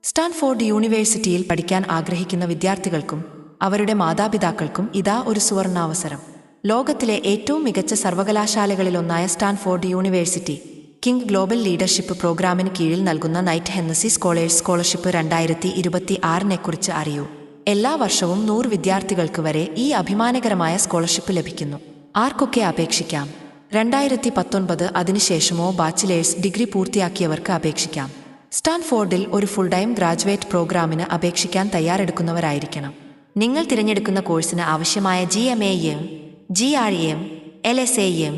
Stanford യൂണിവേഴ്സിറ്റിയിൽ പഠിക്കാൻ ആഗ്രഹിക്കുന്ന വിദ്യാർത്ഥികൾക്കും അവരുടെ മാതാപിതാക്കൾക്കും ഇതാ ഒരു സുവർണാവസരം. ലോകത്തിലെ ഏറ്റവും മികച്ച സർവകലാശാലകളിലൊന്നായ Stanford university King global leadership പ്രോഗ്രാമിന് കീഴിൽ നൽകുന്ന നൈറ്റ് ഹെന്നസി സ്കോളേഴ്സ് സ്കോളർഷിപ്പ് 2026 അറിയൂ. എല്ലാ വർഷവും 100 വിദ്യാർത്ഥികൾക്ക് വരെ ഈ അഭിമാനകരമായ സ്കോളർഷിപ്പ് ലഭിക്കുന്നു. ആർക്കൊക്കെ അപേക്ഷിക്കാം? 2019 അതിനുശേഷമോ ബാച്ചിലേഴ്സ് ഡിഗ്രി പൂർത്തിയാക്കിയവർക്ക് അപേക്ഷിക്കാം. സ്റ്റാൻഫോർഡിൽ ഒരു ഫുൾ ടൈം ഗ്രാജുവേറ്റ് പ്രോഗ്രാമിന് അപേക്ഷിക്കാൻ തയ്യാറെടുക്കുന്നവരായിരിക്കണം. നിങ്ങൾ തിരഞ്ഞെടുക്കുന്ന കോഴ്സിന് ആവശ്യമായ GMAM, GREM, LSAM,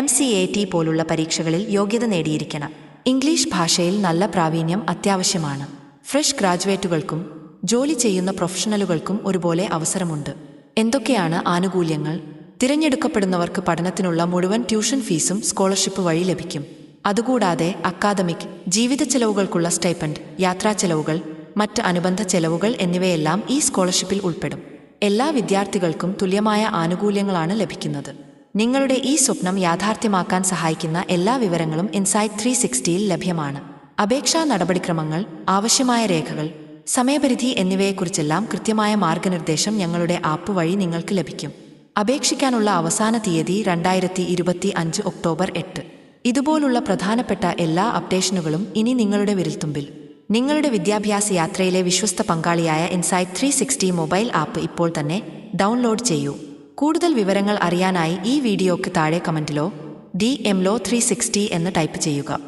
MCAT പോലുള്ള പരീക്ഷകളിൽ യോഗ്യത നേടിയിരിക്കണം. ഇംഗ്ലീഷ് ഭാഷയിൽ നല്ല പ്രാവീണ്യം അത്യാവശ്യമാണ്. ഫ്രഷ് ഗ്രാജുവേറ്റുകൾക്കും ജോലി ചെയ്യുന്ന പ്രൊഫഷണലുകൾക്കും ഒരുപോലെ അവസരമുണ്ട്. എന്തൊക്കെയാണ് ആനുകൂല്യങ്ങൾ? തിരഞ്ഞെടുക്കപ്പെടുന്നവർക്ക് പഠനത്തിനുള്ള മുഴുവൻ ട്യൂഷൻ ഫീസും സ്കോളർഷിപ്പ് വഴി ലഭിക്കും. അതുകൂടാതെ അക്കാദമിക്, ജീവിത ചെലവുകൾക്കുള്ള സ്റ്റൈപ്പൻഡ്, യാത്രാ ചെലവുകൾ, മറ്റ് അനുബന്ധ ചെലവുകൾ എന്നിവയെല്ലാം ഈ സ്കോളർഷിപ്പിൽ ഉൾപ്പെടും. എല്ലാ വിദ്യാർത്ഥികൾക്കും തുല്യമായ ആനുകൂല്യങ്ങളാണ് ലഭിക്കുന്നത്. നിങ്ങളുടെ ഈ സ്വപ്നം യാഥാർത്ഥ്യമാക്കാൻ സഹായിക്കുന്ന എല്ലാ വിവരങ്ങളും ഇൻസൈറ്റ് 360യിൽ ലഭ്യമാണ്. അപേക്ഷാ നടപടിക്രമങ്ങൾ, ആവശ്യമായ രേഖകൾ, സമയപരിധി എന്നിവയെക്കുറിച്ചെല്ലാം കൃത്യമായ മാർഗനിർദ്ദേശം ഞങ്ങളുടെ ആപ്പ് വഴി നിങ്ങൾക്ക് ലഭിക്കും. അപേക്ഷിക്കാനുള്ള അവസാന തീയതി 2025 ഒക്ടോബർ 8. ഇതുപോലുള്ള പ്രധാനപ്പെട്ട എല്ലാ അപ്ഡേഷനുകളും ഇനി നിങ്ങളുടെ വിരൽത്തുമ്പിൽ. നിങ്ങളുടെ വിദ്യാഭ്യാസ യാത്രയിലെ വിശ്വസ്ത പങ്കാളിയായ ഇൻസൈറ്റ് 360 മൊബൈൽ ആപ്പ് ഇപ്പോൾ തന്നെ ഡൗൺലോഡ് ചെയ്യൂ. കൂടുതൽ വിവരങ്ങൾ അറിയാനായി ഈ വീഡിയോയ്ക്ക് താഴെ കമന്റിലോ DMലോ 360 എന്ന് ടൈപ്പ് ചെയ്യുക.